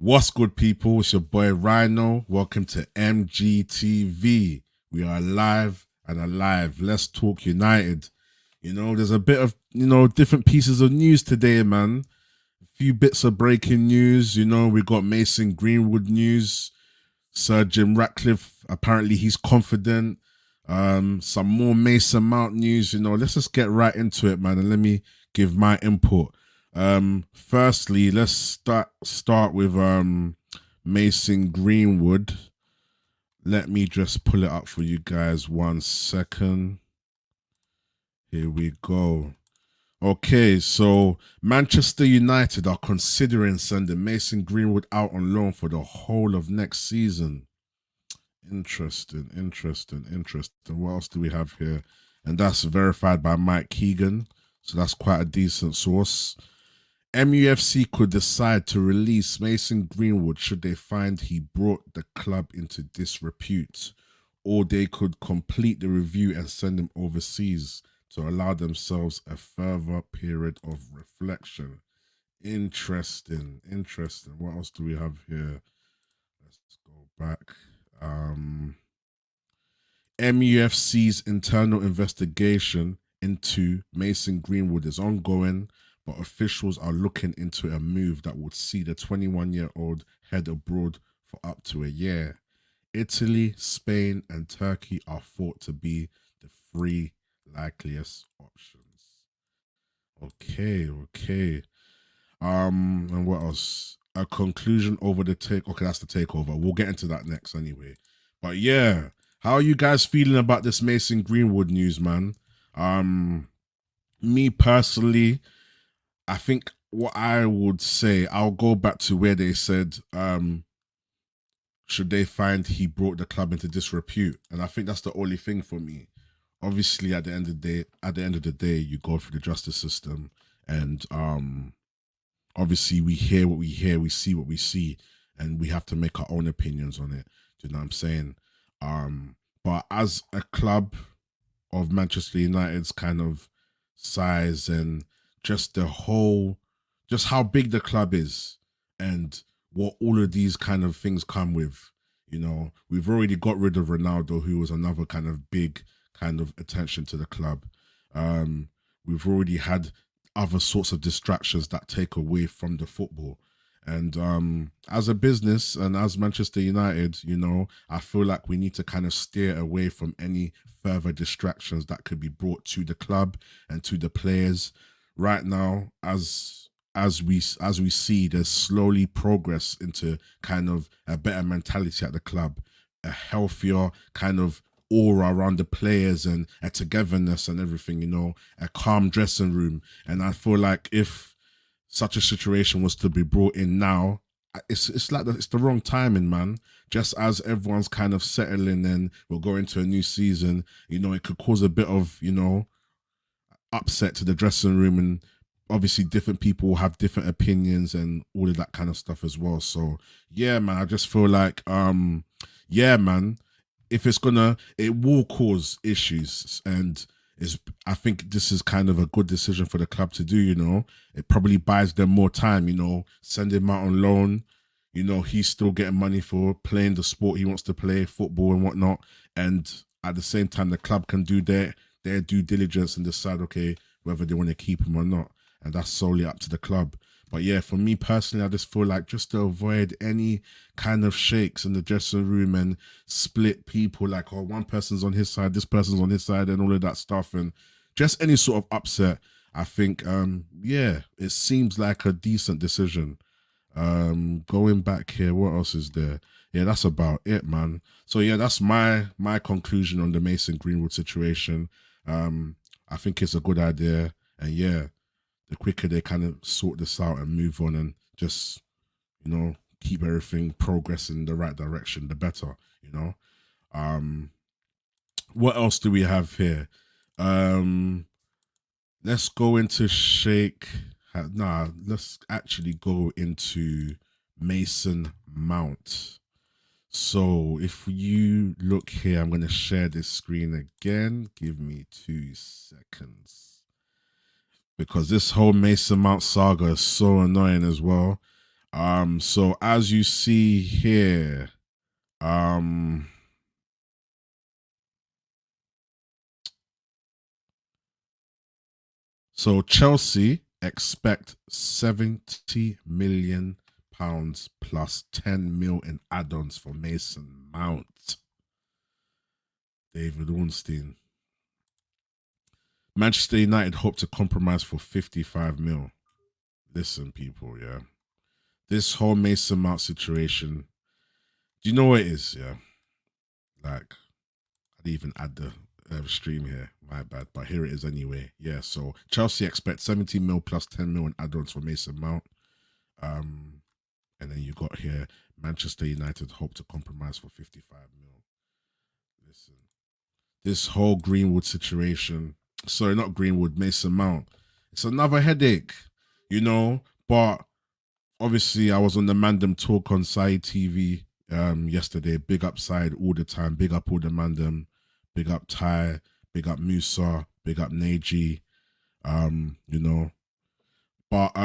What's good, people? It's your boy Rhino. Welcome to MGTV. We are live and alive. Let's talk United. There's a bit of, different pieces of news today, man. A few bits of breaking news. We got Mason Greenwood news. Sir Jim Ratcliffe, apparently he's confident. Some more Mason Mount news. Let's just get right into it, man, and let me give my input. Firstly, let's start with Mason Greenwood. Let me just pull it up for you guys. 1 second. Here we go. Okay, so Manchester United are considering sending Mason Greenwood out on loan for the whole of next season. Interesting. What else do we have here? And that's verified by Mike Keegan. So that's quite a decent source. MUFC could decide to release Mason Greenwood should they find he brought the club into disrepute, or they could complete the review and send him overseas to allow themselves a further period of reflection. Interesting. What else do we have here? Let's go back. MUFC's internal investigation into Mason Greenwood is ongoing, but officials are looking into a move that would see the 21-year-old head abroad for up to a year. Italy, Spain, and Turkey are thought to be the three likeliest options. Okay. And what else? A conclusion over the take. Okay, that's the takeover. We'll get into that next anyway. But yeah, how are you guys feeling about this Mason Greenwood news, man? Me personally, I think what I would say, I'll go back to where they said, should they find he brought the club into disrepute, and I think that's the only thing for me. Obviously, at the end of the day, you go through the justice system, and obviously we hear what we hear, we see what we see, and we have to make our own opinions on it. Do you know what I'm saying? But as a club of Manchester United's kind of size and just the whole, just how big the club is and what all of these kind of things come with. We've already got rid of Ronaldo, who was another kind of big kind of attention to the club. Um, we've already had other sorts of distractions that take away from the football. And as a business and as Manchester United, I feel like we need to kind of steer away from any further distractions that could be brought to the club and to the players. Right now, as we see, there's slowly progress into kind of a better mentality at the club, a healthier kind of aura around the players and a togetherness and everything, a calm dressing room. And I feel like if such a situation was to be brought in now, it's like it's the wrong timing, man. Just as everyone's kind of settling and we'll go into a new season, it could cause a bit of upset to the dressing room, and obviously different people have different opinions and all of that kind of stuff as well. So yeah, man, I just feel like yeah, man, if it will cause issues, and is I think this is kind of a good decision for the club to do. It probably buys them more time. Send him out on loan. He's still getting money for playing the sport he wants to play, football and whatnot. And at the same time, the club can do their due diligence and decide, okay, whether they want to keep him or not. And that's solely up to the club. But yeah, for me personally, I just feel like just to avoid any kind of shakes in the dressing room and split people, like, oh, one person's on his side, this person's on his side, and all of that stuff, and just any sort of upset. I think, yeah, it seems like a decent decision. Going back here, what else is there? Yeah, that's about it, man. So yeah, that's my conclusion on the Mason Greenwood situation. I think it's a good idea, and yeah, the quicker they kind of sort this out and move on and just keep everything progressing in the right direction, the better. You know. Um, what else do we have here? Um, let's go into Sheikh. Nah, let's actually go into Mason Mount. So if you look here, I'm going to share this screen again. Give me 2 seconds because this whole Mason Mount saga is so annoying as well. So as you see here, um, so Chelsea expect 70 million pounds plus 10 mil in add-ons for Mason Mount. David Ornstein. Manchester United hope to compromise for 55 mil. Listen, people, yeah. This whole Mason Mount situation, do you know what it is? Yeah. Like, I didn't even add the stream here. My bad. But here it is anyway. Yeah. So Chelsea expect 70 mil plus 10 mil in add-ons for Mason Mount. And then you got here Manchester United hope to compromise for 55 mil. Listen, this whole Greenwood situation, sorry, not Greenwood, Mason Mount, it's another headache, you know. But obviously, I was on the Mandem talk on Side TV yesterday. Big up Side all the time. Big up all the Mandem. Big up Ty. Big up Musa. Big up Neji. You know. But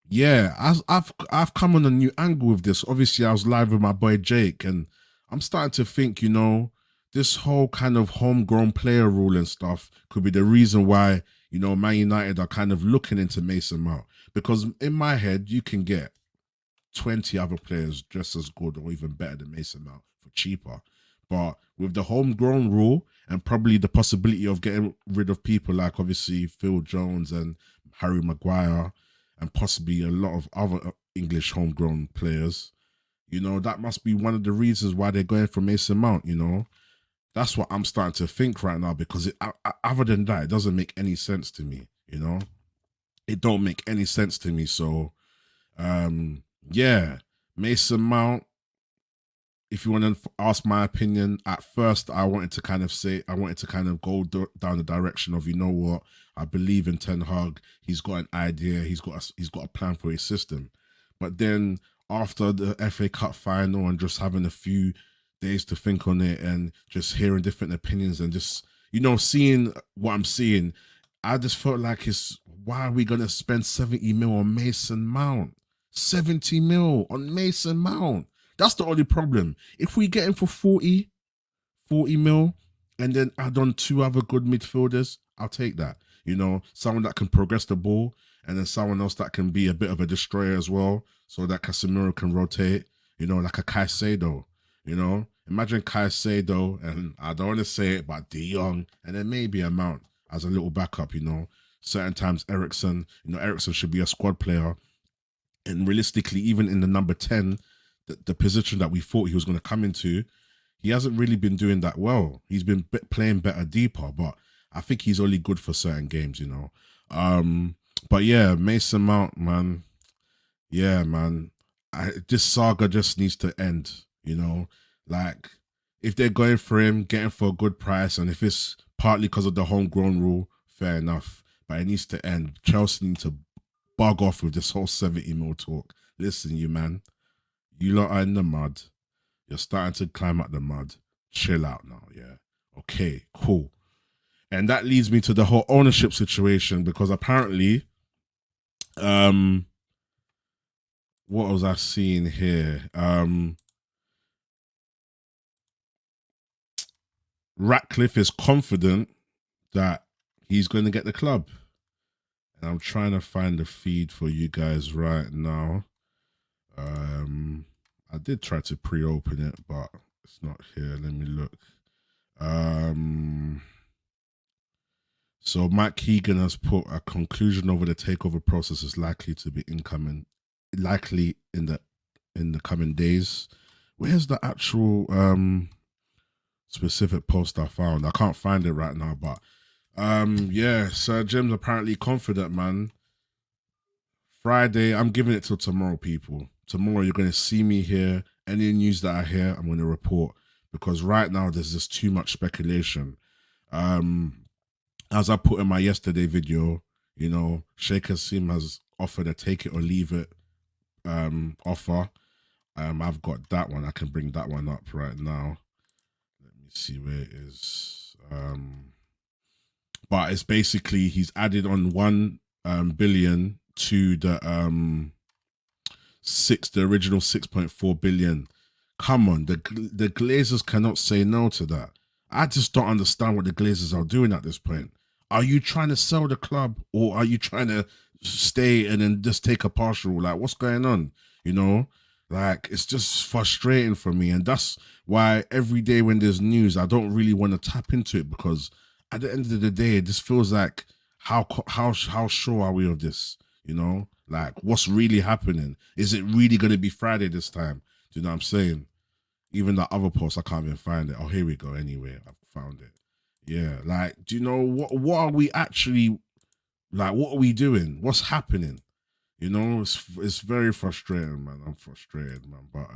yeah, I've come on a new angle with this. Obviously, I was live with my boy Jake, and I'm starting to think, you know, this whole kind of homegrown player rule and stuff could be the reason why, you know, Man United are kind of looking into Mason Mount. Because in my head, you can get 20 other players just as good or even better than Mason Mount for cheaper. But with the homegrown rule and probably the possibility of getting rid of people like obviously Phil Jones and Harry Maguire and possibly a lot of other English homegrown players, you know, that must be one of the reasons why they're going for Mason Mount, you know. That's what I'm starting to think right now because other than that, it doesn't make any sense to me, you know. It don't make any sense to me. So yeah, Mason Mount. If you want to ask my opinion, at first I wanted to kind of go down the direction of, you know what, I believe in Ten Hag. He's got an idea. He's got a plan for his system. But then after the FA Cup final and just having a few days to think on it and just hearing different opinions and just, you know, seeing what I'm seeing, I just felt like it's why are we gonna spend 70 mil on Mason Mount? 70 mil on Mason Mount. That's the only problem. If we get him for 40 mil and then add on two other good midfielders, I'll take that. You know, someone that can progress the ball and then someone else that can be a bit of a destroyer as well so that Casemiro can rotate, you know, like a Caicedo, you know. Imagine Caicedo and I don't want to say it, but De Jong and then maybe a Mount as a little backup, you know. Certain times Ericsson, you know, Ericsson should be a squad player and realistically, even in the number 10, the position that we thought he was going to come into, he hasn't really been doing that well. He's been playing better deeper, but I think he's only good for certain games, you know. But yeah, Mason Mount, man. Yeah, man. This saga just needs to end, you know. Like, if they're going for him, get him for a good price, and if it's partly because of the homegrown rule, fair enough. But it needs to end. Chelsea need to bug off with this whole 70 mil talk. Listen, you man, you lot are in the mud. You're starting to climb out the mud. Chill out now, yeah. Okay, cool. And that leads me to the whole ownership situation because apparently, um, what was I seeing here? Ratcliffe is confident that he's going to get the club. And I'm trying to find the feed for you guys right now. I did try to pre-open it, but it's not here. Let me look. So Mike Keegan has put a conclusion over the takeover process is likely to be likely in the coming days. Where's the actual specific post I found? I can't find it right now, but yeah, Sir Jim's apparently confident, man. Friday, I'm giving it till tomorrow, people. Tomorrow you're gonna see me here. Any news that I hear, I'm gonna report because right now there's just too much speculation. As I put in my yesterday video, you know, Sheikh Jassim has offered a take it or leave it offer. I've got that one. I can bring that one up right now. Let me see where it is. But it's basically he's added on 1 billion to the the original 6.4 billion. Come on, the Glazers cannot say no to that. I just don't understand what the Glazers are doing at this point. Are you trying to sell the club, or are you trying to stay and then just take a partial? Like, what's going on? You know, like it's just frustrating for me, and that's why every day when there's news, I don't really want to tap into it, because at the end of the day, this feels like how sure are we of this? You know, like what's really happening? Is it really going to be Friday this time? Do you know what I'm saying? Even that other post, I can't even find it. Oh, here we go. Anyway, I've found it. Yeah, like, do you know what are we actually like? What are we doing? What's happening? You know, it's very frustrating, man. I'm frustrated, man. But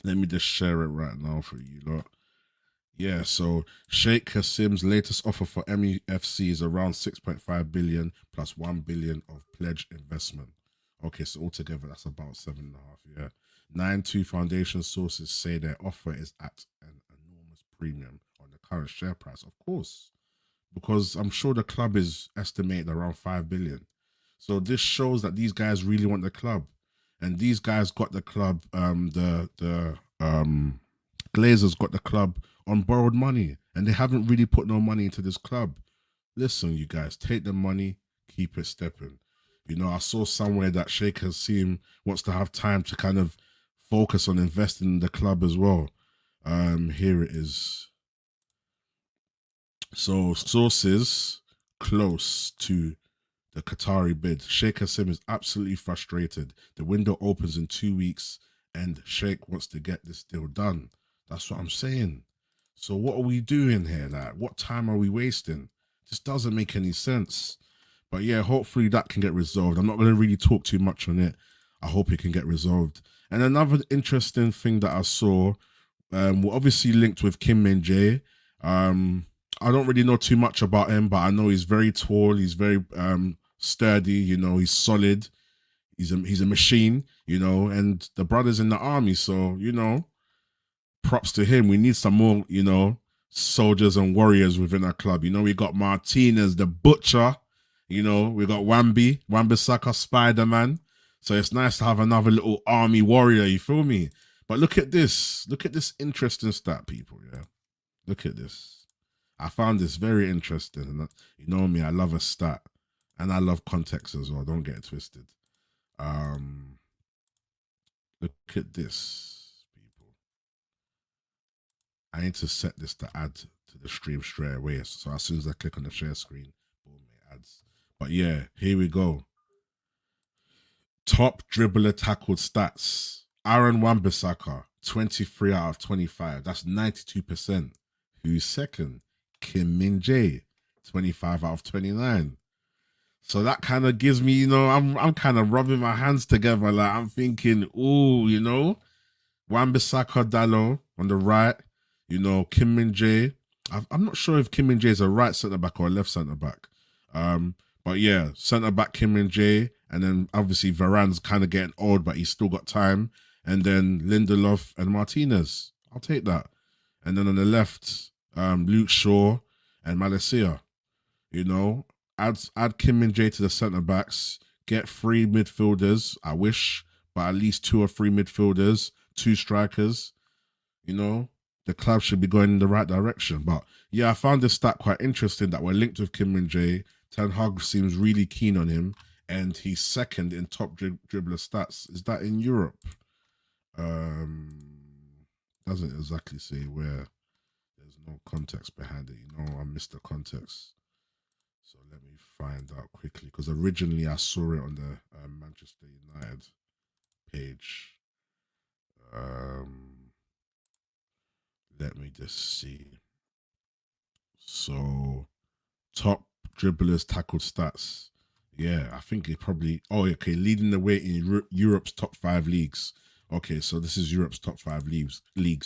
let me just share it right now for you lot. Yeah, so Sheikh Jassim's latest offer for MEFC is around 6.5 billion plus 1 billion of pledged investment. Okay, so altogether that's about 7.5. Yeah. 9-2 Foundation sources say their offer is at an enormous premium on the current share price. Of course, because I'm sure the club is estimated around 5 billion. So this shows that these guys really want the club. And these guys got the club, the Glazers got the club on borrowed money, and they haven't really put no money into this club. Listen, you guys, take the money, keep it stepping. You know, I saw somewhere that Sheikh Hassim wants to have time to kind of focus on investing in the club as well. Here it is. So sources close to the Qatari bid. Sheikh Hassim is absolutely frustrated. The window opens in 2 weeks, and Sheikh wants to get this deal done. That's what I'm saying. So what are we doing here? Like, what time are we wasting? This doesn't make any sense. But yeah, hopefully that can get resolved. I'm not going to really talk too much on it. I hope it can get resolved. And another interesting thing that I saw, we're obviously linked with Kim Min Jae. I don't really know too much about him, but I know he's very tall. He's very sturdy. You know, he's solid. He's a machine. You know, and the brother's in the army, so you know, props to him. We need some more, you know, soldiers and warriors within our club. You know, we got Martinez, the butcher. You know, we got Wan-Bissaka, Spider-Man. So it's nice to have another little army warrior. You feel me? But look at this. Look at this interesting stat, people. Yeah, look at this. I found this very interesting. And you know me, I love a stat, and I love context as well. Don't get it twisted. Um, Look at this, people. I need to set this to add to the stream straight away. So as soon as I click on the share screen, boom, it adds. But yeah, here we go. Top dribbler tackled stats. Aaron Wan-Bissaka, 23 out of 25. That's 92%. Who's second? Kim Min Jae, 25 out of 29. So that kind of gives me, you know, I'm kind of rubbing my hands together. Like I'm thinking, oh, you know, Wan-Bissaka Dallo on the right, you know, Kim Min Jae. I'm not sure if Kim Min Jae is a right centre back or a left centre back. But yeah, centre back Kim Min Jae, and then obviously Varane's kind of getting old, but he's still got time. And then Lindelof and Martinez. I'll take that. And then on the left, Luke Shaw and Malacia. You know, add Kim Min Jae to the centre backs. Get three midfielders. I wish, but at least two or three midfielders, two strikers. You know, the club should be going in the right direction. But yeah, I found this stat quite interesting that we're linked with Kim Min Jae. Ten Hag seems really keen on him, and he's second in top dribbler stats. Is that in Europe? Doesn't exactly say where. There's no context behind it. You know, I missed the context. So let me find out quickly, because originally I saw it on the Manchester United page. Let me just see. So top dribblers tackled stats. Yeah, I think it probably. Oh, okay, leading the way in Europe's top 5 leagues. Okay, so this is Europe's top 5 leagues.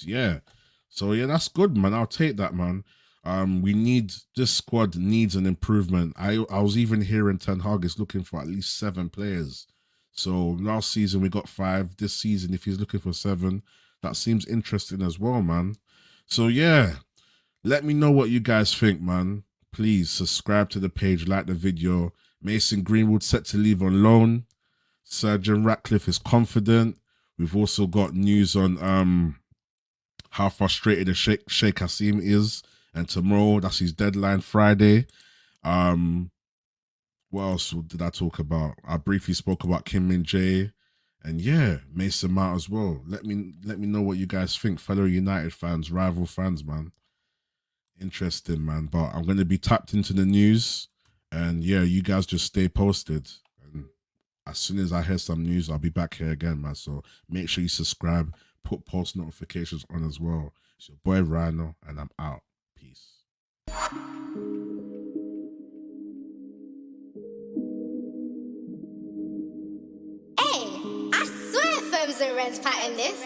Yeah, so yeah, that's good, man. I'll take that, man. We need this squad needs an improvement. I was even hearing Ten Hag is looking for at least 7 players. So last season we got 5. This season, if he's looking for 7, that seems interesting as well, man. So yeah, let me know what you guys think, man. Please subscribe to the page, like the video. Mason Greenwood set to leave on loan. Surgeon Ratcliffe is confident. We've also got news on how frustrated the Sheikh Jassim is, and tomorrow that's his deadline, Friday. Um, what else did I talk about? I briefly spoke about Kim Min Jae, and yeah, Mason Mount as well. Let me know what you guys think, fellow United fans, rival fans, man. Interesting, man. But I'm gonna be tapped into the news, and yeah, you guys just stay posted. And as soon as I hear some news, I'll be back here again, man. So make sure you subscribe, put post notifications on as well. It's your boy Rhino, and I'm out. Peace. Hey, I swear firms and rents pattern this.